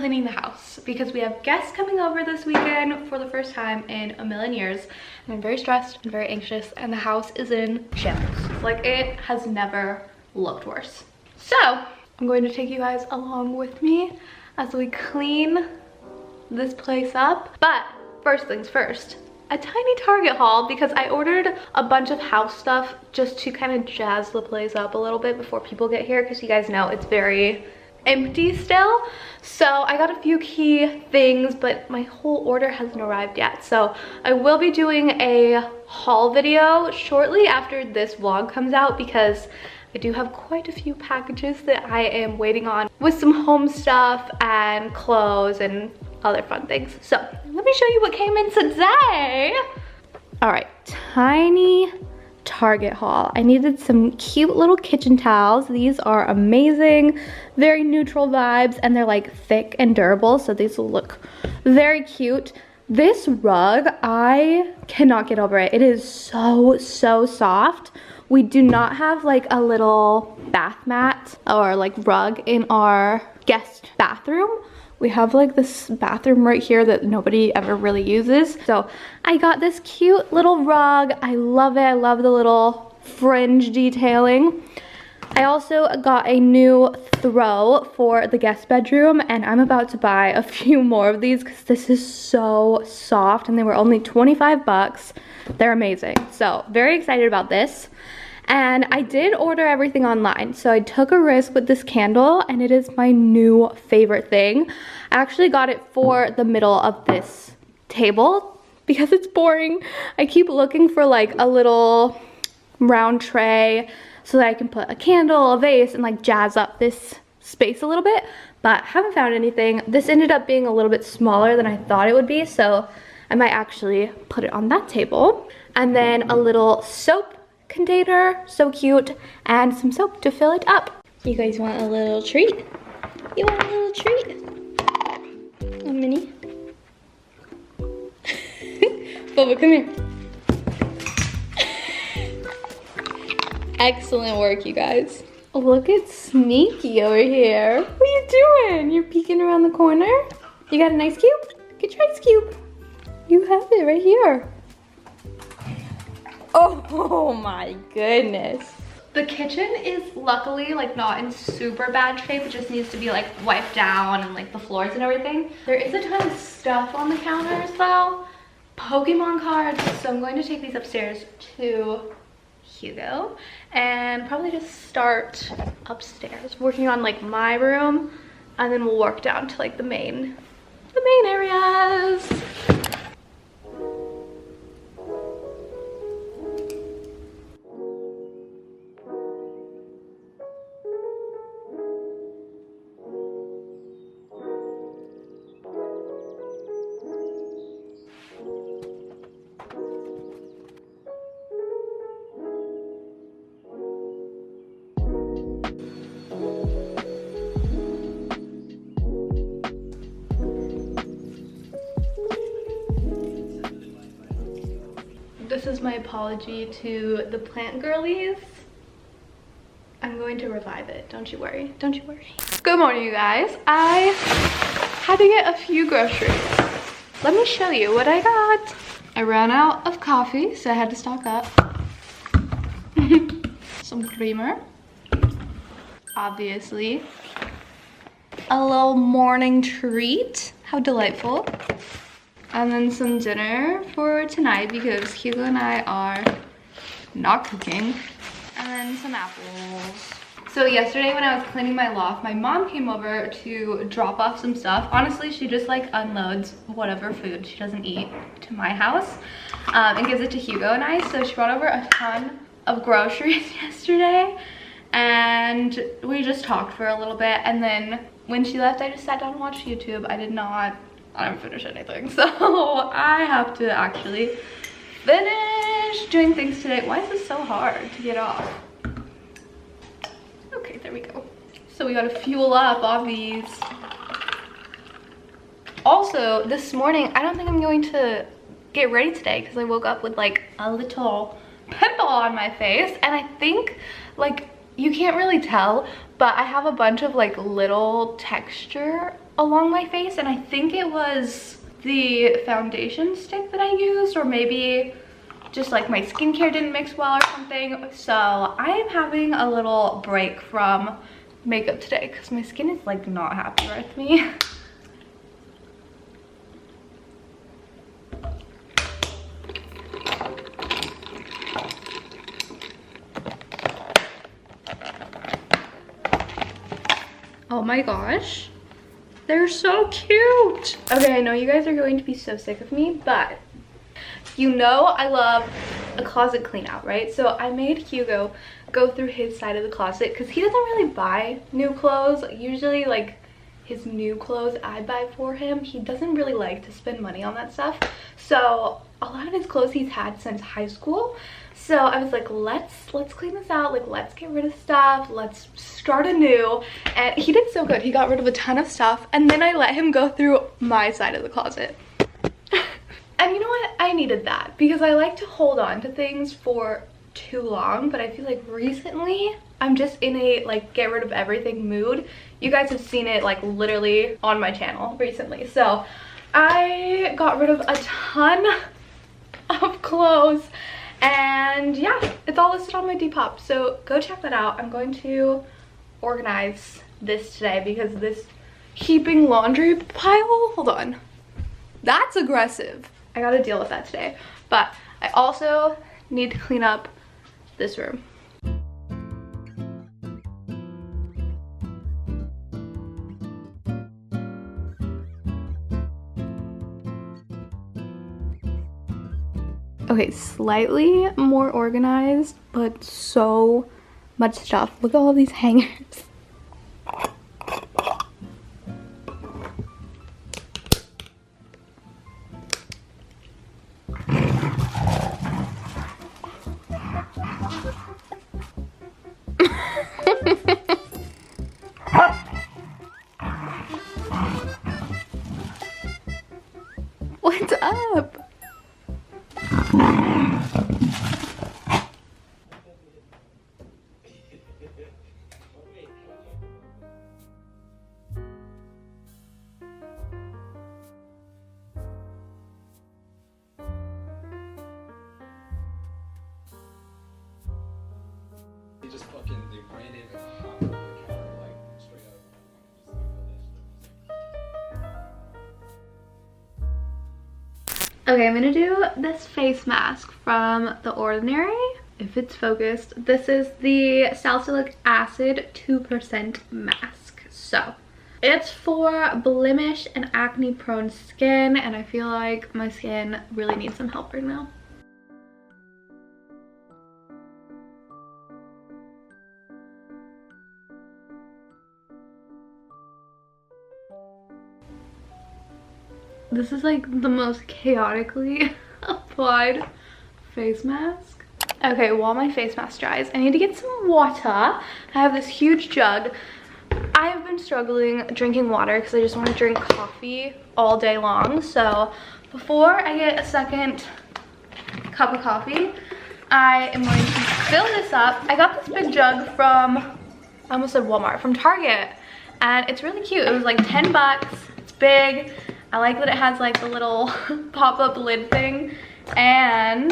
cleaning the house because we have guests coming over this weekend for the first time in a million years. And I'm very stressed and very anxious, and the house is in shambles. Like, it has never looked worse. So I'm going to take you guys along with me as we clean this place up. But first things first, a tiny Target haul because I ordered a bunch of house stuff just to kind of jazz the place up a little bit before people get here, because you guys know it's very empty still. So I got a few key things, but my whole order hasn't arrived yet. So I will be doing a haul video shortly after this vlog comes out, because I do have quite a few packages that I am waiting on with some home stuff and clothes and other fun things. So let me show you what came in today. All right, tiny Target haul. I needed some cute little kitchen towels. These are amazing, very neutral vibes, and they're like thick and durable, so these will look very cute. This rug, I cannot get over it. It is so soft. We do not have like a little bath mat or like rug in our guest bathroom. We have like this bathroom right here that nobody ever really uses. So I got this cute little rug. I love it. I love the little fringe detailing. I also got a new throw for the guest bedroom, and I'm about to buy a few more of these because this is so soft, and they were only 25 bucks. They're amazing. So very excited about this. And I did order everything online, so I took a risk with this candle, and it is my new favorite thing. I actually got it for the middle of this table because it's boring. I keep looking for like a little round tray so that I can put a candle, a vase, and like jazz up this space a little bit, but haven't found anything. This ended up being a little bit smaller than I thought it would be, so I might actually put it on that table. And then a little soap container, so cute, and some soap to fill it up. You guys want a little treat? You want a little treat? A mini? Bubba, come here. Excellent work, you guys. Look at Sneaky over here. What are you doing? You're peeking around the corner? You got an ice cube? Get your ice cube. You have it right here. Oh my goodness. The kitchen is luckily like not in super bad shape. It just needs to be like wiped down, and like the floors and everything. There is a ton of stuff on the counters though. Pokemon cards. So I'm going to take these upstairs to Hugo and probably just start upstairs working on like my room, and then we'll work down to like the main areas. This is my apology to the plant girlies. I'm going to revive it, don't you worry, don't you worry. Good morning, you guys. I had to get a few groceries. Let me show you what I got. I ran out of coffee, so I had to stock up. Some creamer, obviously. A little morning treat, how delightful. And then some dinner for tonight because Hugo and I are not cooking. And then some apples. So yesterday when I was cleaning my loft, my mom came over to drop off some stuff. Honestly, she just like unloads whatever food she doesn't eat to my house and gives it to Hugo and I. So she brought over a ton of groceries yesterday, and we just talked for a little bit. And then when she left, I just sat down and watched YouTube. I didn't finish anything, so I have to actually finish doing things today. Why is this so hard to get off? Okay, there we go. So we gotta fuel up on these. Also, this morning, I don't think I'm going to get ready today because I woke up with like a little pimple on my face, and I think like you can't really tell, but I have a bunch of like little texture along my face, and I think it was the foundation stick that I used, or maybe just like my skincare didn't mix well or something. So I am having a little break from makeup today because my skin is like not happy with me. Oh my gosh, they're so cute. Okay, I know you guys are going to be so sick of me, but you know I love a closet clean out, right? So I made Hugo go through his side of the closet because he doesn't really buy new clothes. Usually like his new clothes I buy for him. He doesn't really like to spend money on that stuff. So a lot of his clothes he's had since high school. So I was like, let's clean this out, like let's get rid of stuff, let's start anew. And he did so good. He got rid of a ton of stuff, and then I let him go through my side of the closet. And you know what? I needed that because I like to hold on to things for too long, but I feel like recently I'm just in a like get rid of everything mood. You guys have seen it like literally on my channel recently. So I got rid of a ton of clothes, and yeah, it's all listed on my Depop, so go check that out. I'm going to organize this today because this heaping laundry pile, hold on, that's aggressive. I gotta deal with that today. But I also need to clean up this room. Okay, slightly more organized, but so much stuff. Look at all these hangers. What's up? Just fucking, they ran in and hopped over the counter like straight out of Okay, I'm gonna do this face mask from The Ordinary. If it's focused, this is the salicylic acid 2% mask. So it's for blemish and acne prone skin, and I feel like my skin really needs some help right now. This is like the most chaotically applied face mask. Okay, while my face mask dries, I need to get some water. I have this huge jug. I have been struggling drinking water because I just want to drink coffee all day long. So before I get a second cup of coffee, I am going to fill this up. I got this big jug from, I almost said Walmart, from Target. And it's really cute. It was like 10 bucks. It's big. I like that it has like the little pop-up lid thing and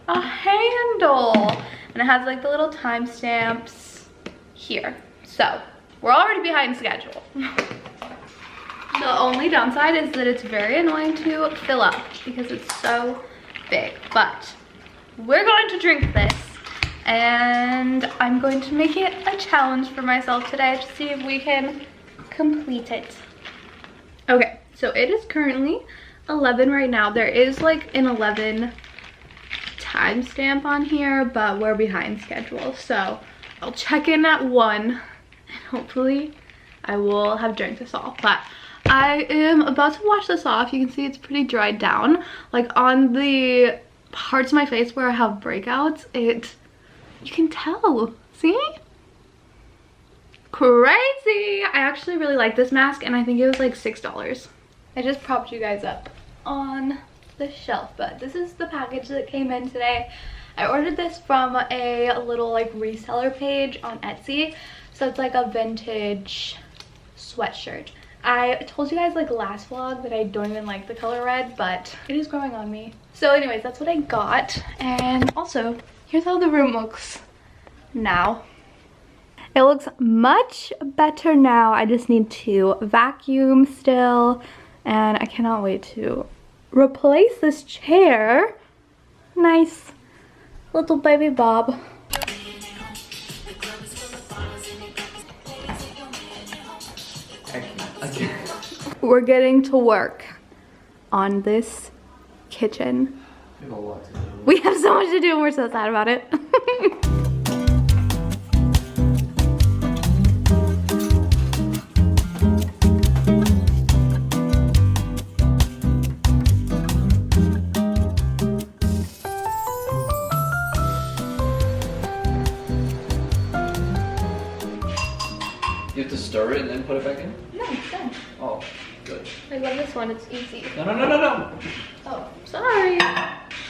a handle. And it has like the little timestamps here. So we're already behind schedule. The only downside is that it's very annoying to fill up because it's so big. But we're going to drink this, and I'm going to make it a challenge for myself today to see if we can complete it. Okay, so it is currently 11 right now. There is like an 11 timestamp on here, but we're behind schedule. So I'll check in at 1 and hopefully I will have drank this all. But I am about to wash this off. You can see it's pretty dried down. Like on the parts of my face where I have breakouts, you can tell, see? Crazy. I actually really like this mask, and I think it was like $6. I just propped you guys up on the shelf, but this is the package that came in today. I ordered this from a little like reseller page on Etsy. So it's like a vintage sweatshirt, I told you guys like last vlog that I don't even like the color red, but it is growing on me. So anyways, that's what I got. And also, here's how the room looks now. It looks much better now. I just need to vacuum still. And I cannot wait to replace this chair. Nice little baby Bob. We're getting to work on this kitchen. We have so much to do and we're so sad about it. You have to stir it and then put it back in? No, it's done. Oh, good. I love this one, it's easy. No. Oh, sorry.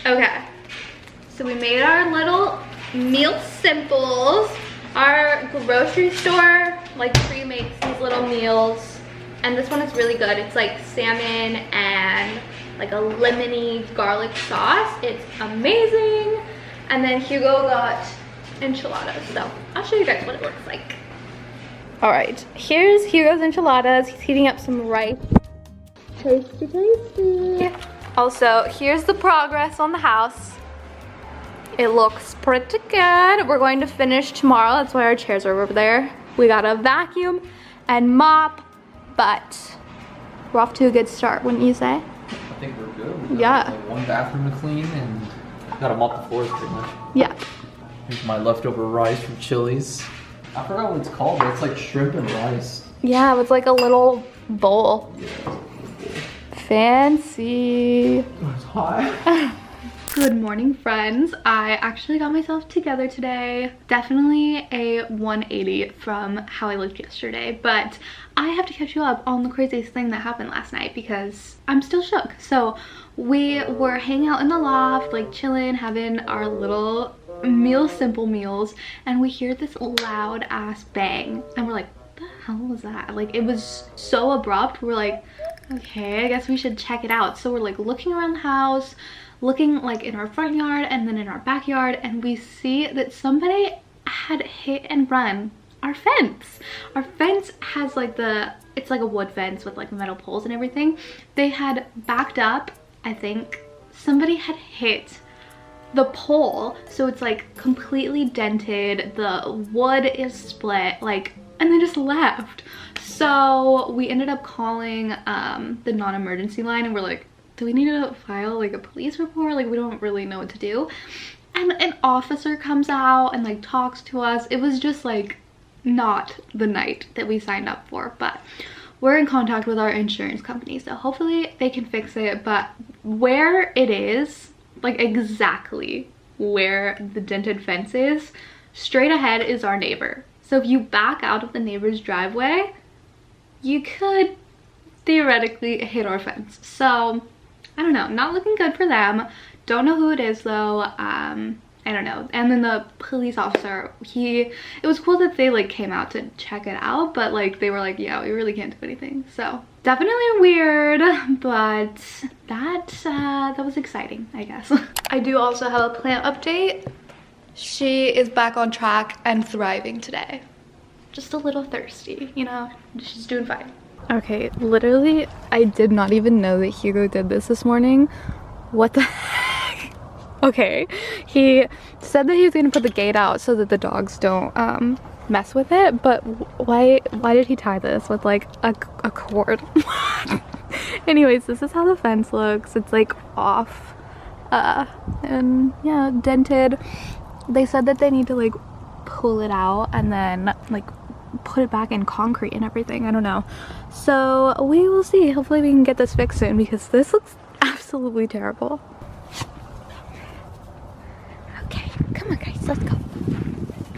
Okay, so we made our little meal simples. Our grocery store like pre-makes these little meals, and this one is really good. It's like salmon and like a lemony garlic sauce. It's amazing. And then Hugo got enchiladas, so I'll show you guys what it looks like. All right, here's Hugo's enchiladas. He's heating up some rice. Tasty, tasty. Also, here's the progress on the house. It looks pretty good. We're going to finish tomorrow. That's why our chairs are over there. We gotta vacuum and mop, but we're off to a good start, wouldn't you say? I think we're good. We Yeah. got, like, one bathroom to clean and gotta mop the floors pretty much. Yeah. Here's my leftover rice from Chili's. I forgot what it's called, but it's like shrimp and rice. Yeah, it's like a little bowl. Yeah. Fancy. It's hot. Good morning, friends. I actually got myself together today. Definitely a 180 from how I looked yesterday, but I have to catch you up on the craziest thing that happened last night because I'm still shook. So we were hanging out in the loft, like chilling, having our little simple meals, and we hear this loud ass bang, and we're like, what the hell was that? Like, it was so abrupt. We're like, okay, I guess we should check it out. So we're like looking around the house, looking like in our front yard and then in our backyard, and we see that somebody had hit and run our fence. Our fence has like it's like a wood fence with like metal poles and everything. They had backed up. I think somebody had hit the pole, so it's like completely dented, the wood is split, like, and they just left. So we ended up calling the non-emergency line, and we're like, do we need to file like a police report? Like, we don't really know what to do. And an officer comes out and like talks to us. It was just like not the night that we signed up for, but we're in contact with our insurance company, so hopefully they can fix it. But where it is, like exactly where the dented fence is, straight ahead is our neighbor. So if you back out of the neighbor's driveway, you could theoretically hit our fence. So I don't know, not looking good for them. Don't know who it is though. I don't know. And then the police officer, it was cool that they like came out to check it out, but like they were like, yeah, we really can't do anything. So definitely weird, but that was exciting, I guess. I do also have a plant update. She is back on track and thriving today. Just a little thirsty, you know? She's doing fine. Okay, literally, I did not even know that Hugo did this morning. What the heck? Okay, he said that he was gonna put the gate out so that the dogs don't mess with it, but why did he tie this with like a cord? Anyways, this is how the fence looks. It's like off and yeah, dented. They said that they need to like pull it out and then like put it back in concrete and everything. I don't know, so we will see. Hopefully we can get this fixed soon because this looks absolutely terrible. Okay, come on guys, let's go.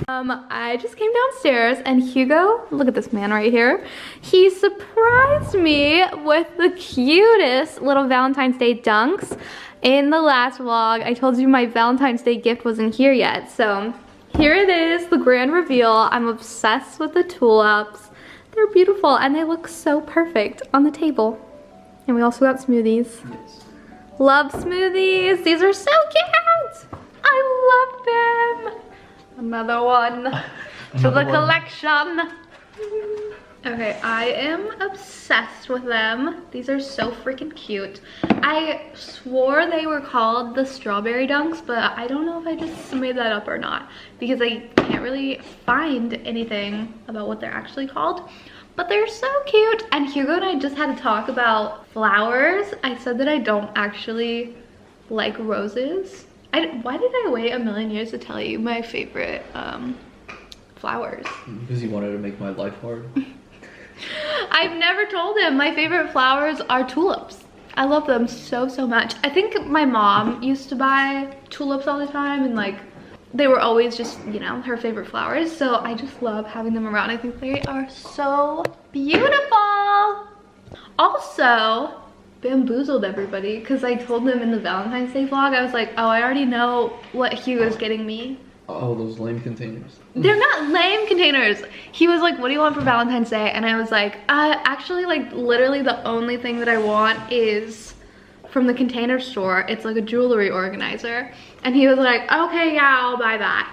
I just came downstairs and Hugo, look at this man right here, he surprised me with the cutest little Valentine's Day dunks. In the last vlog, I told you my Valentine's Day gift wasn't here yet, so here it is, the grand reveal. I'm obsessed with the tulips. They're beautiful and they look so perfect on the table. And we also got smoothies. Yes. Love smoothies. These are so cute. I love them. Another one to the collection. Okay, I am obsessed with them. These are so freaking cute. I swore they were called the strawberry dunks, but I don't know if I just made that up or not because I can't really find anything about what they're actually called. But they're so cute. And Hugo and I just had to talk about flowers. I said that I don't actually like roses. Why did I wait a million years to tell you my favorite flowers? Because you wanted to make my life hard. I've never told him my favorite flowers are tulips. I love them so, so much. I think my mom used to buy tulips all the time and like they were always just, you know, her favorite flowers. So I just love having them around. I think they are so beautiful. Also, bamboozled everybody because I told them in the Valentine's Day vlog, I was like, oh, I already know what Hugo's getting me. Oh, those lame containers. They're not lame containers. He was like, what do you want for Valentine's Day? And I was like, actually, like literally the only thing that I want is from the Container Store. It's like a jewelry organizer. And he was like, okay, yeah, I'll buy that.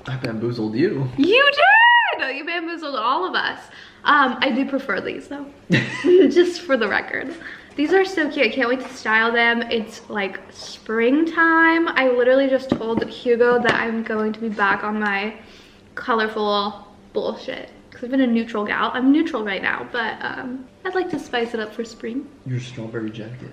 I bamboozled you. You did! You bamboozled all of us. I do prefer these though, just for the record. These are so cute. I can't wait to style them. It's like springtime. I literally just told Hugo that I'm going to be back on my colorful bullshit because I've been a neutral gal. I'm neutral right now, but I'd like to spice it up for spring. Your strawberry jacket.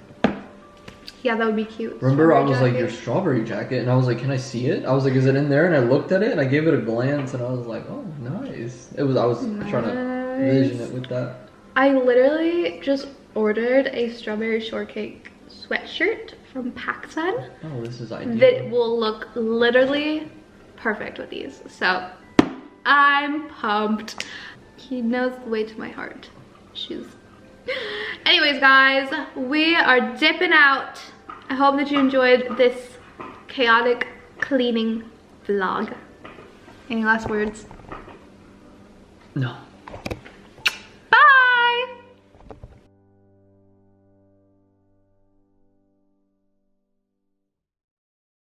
Yeah, that would be cute. Remember, I was like, your strawberry jacket, and I was like, can I see it? I was like, is it in there? And I looked at it, and I gave it a glance, and I was like, oh, nice. I was trying to vision it with that. I literally just ordered a strawberry shortcake sweatshirt from PacSun. Oh, this is ideal. That will look literally perfect with these. So I'm pumped. He knows the way to my heart. Shoes. Anyways, guys, we are dipping out. I hope that you enjoyed this chaotic cleaning vlog. Any last words? No.